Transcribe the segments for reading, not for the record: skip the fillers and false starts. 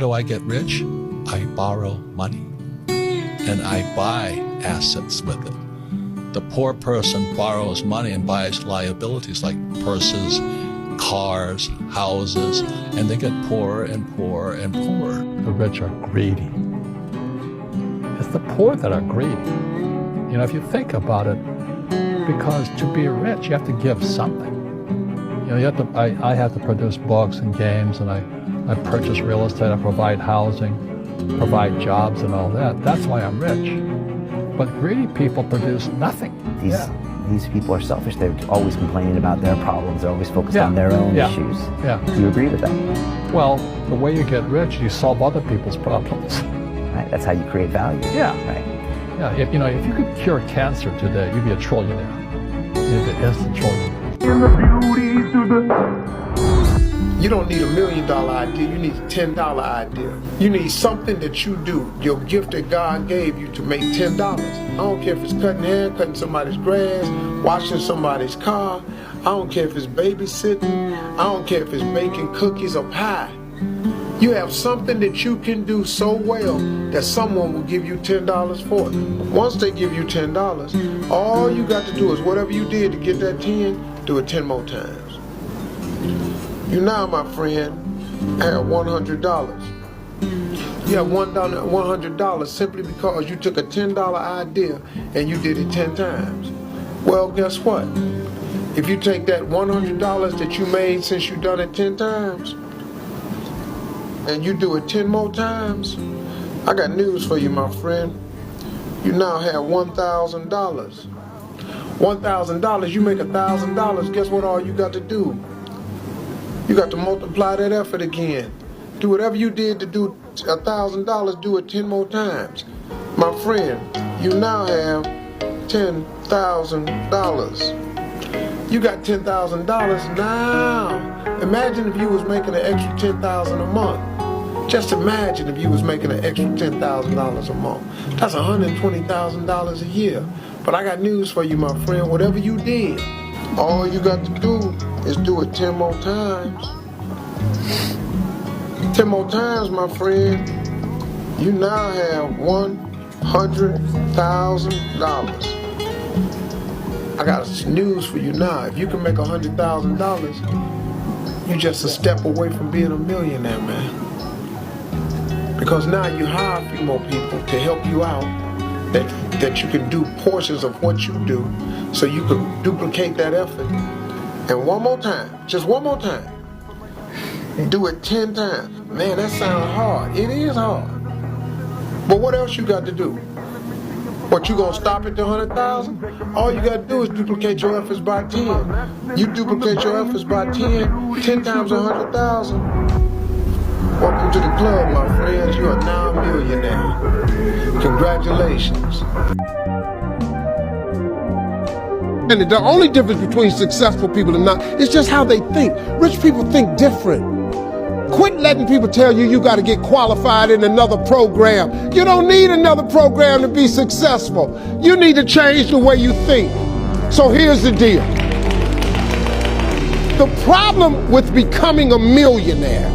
do I get rich? I borrow money and I buy assets with it. The poor person borrows money and buys liabilities like purses, cars, houses, and they get poorer and poorer and poorer. The rich are greedy. It's the poor that are greedy. You know, if you think about it, because to be rich, you have to give something. You know, I have to produce books and games, and I purchase real estate, I provide housing, provide jobs and all that. That's why I'm rich. But greedy people produce nothing. These people are selfish. They're always complaining about their problems. They're always focused on their own issues. Do you agree with that? Well, the way you get rich, you solve other people's problems. Right. That's how you create value. Right. Yeah. If you could cure cancer today, you'd be a trillionaire. You'd be an instant trillionaire. You don't need $1 million idea, you need a $10 idea. You need something that you do, your gift that God gave you to make $10. I don't care if it's cutting hair, cutting somebody's grass, washing somebody's car. I don't care if it's babysitting. I don't care if it's baking cookies or pie. You have something that you can do so well that someone will give you $10 for it. Once they give you $10, all you got to do is whatever you did to get that 10, do it 10 more times. You now, my friend, have $100. You have $100 simply because you took a $10 idea and you did it 10 times. Well, guess what? If you take that $100 that you made since you done it 10 times and you do it 10 more times, I got news for you, my friend. You now have $1,000. $1,000, you make $1,000, guess what all you got to do? You got to multiply that effort again. Do whatever you did to do $1,000, do it 10 more times. My friend, you now have $10,000. You got $10,000 now. Imagine if you was making an extra $10,000 a month. Just imagine if you was making an extra $10,000 a month. That's $120,000 a year. But I got news for you, my friend. Whatever you did, all you got to do is do it 10 more times. 10 more times, my friend. You now have $100,000. I got news for you now. If you can make $100,000, you're just a step away from being a millionaire, man. Because now you hire a few more people to help you out, that you can do portions of what you do, so you can duplicate that effort. And one more time, just one more time, do it 10 times. Man, that sounds hard. It is hard. But what else you got to do? What, you gonna stop at the 100,000? All you gotta do is duplicate your efforts by 10. You duplicate your efforts by 10 times 100,000. Welcome to the club, my friends. You are now a millionaire. Congratulations. And the only difference between successful people and not is just how they think. Rich people think different. Quit letting people tell you you got to get qualified in another program. You don't need another program to be successful. You need to change the way you think. So here's the deal. The problem with becoming a millionaire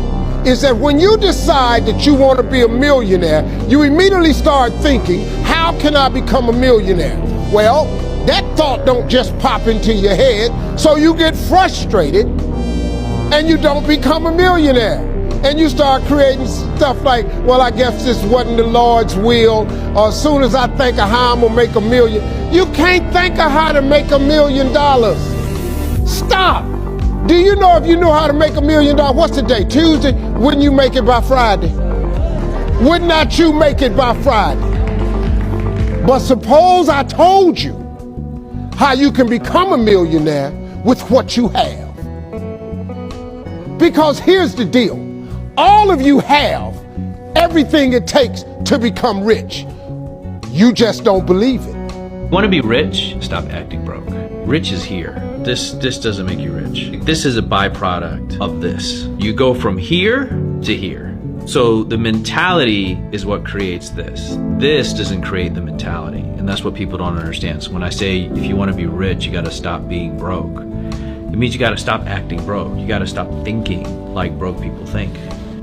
is that when you decide that you want to be a millionaire, you immediately start thinking, how can I become a millionaire? Well, that thought don't just pop into your head, so you get frustrated and you don't become a millionaire. And you start creating stuff like, well, I guess this wasn't the Lord's will, or as soon as I think of how I'm gonna make $1 million. You can't think of how to make $1 million. Stop. Do you know if you knew how to make $1 million, what's the day, Tuesday? Wouldn't you make it by Friday? Would not you make it by Friday? But suppose I told you how you can become a millionaire with what you have. Because here's the deal. All of you have everything it takes to become rich. You just don't believe it. Want to be rich? Stop acting broke. Rich is here. This doesn't make you rich. This is a byproduct of this. You go from here to here. So the mentality is what creates this. This doesn't create the mentality. And that's what people don't understand. So when I say, if you want to be rich, you got to stop being broke. It means you got to stop acting broke. You got to stop thinking like broke people think.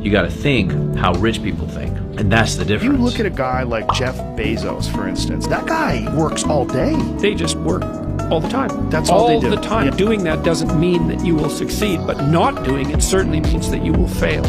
You got to think how rich people think. And that's the difference. You look at a guy like Jeff Bezos, for instance. That guy works all day. They just work all the time. That's all they do. All the time. Yeah. Doing that doesn't mean that you will succeed, but not doing it certainly means that you will fail.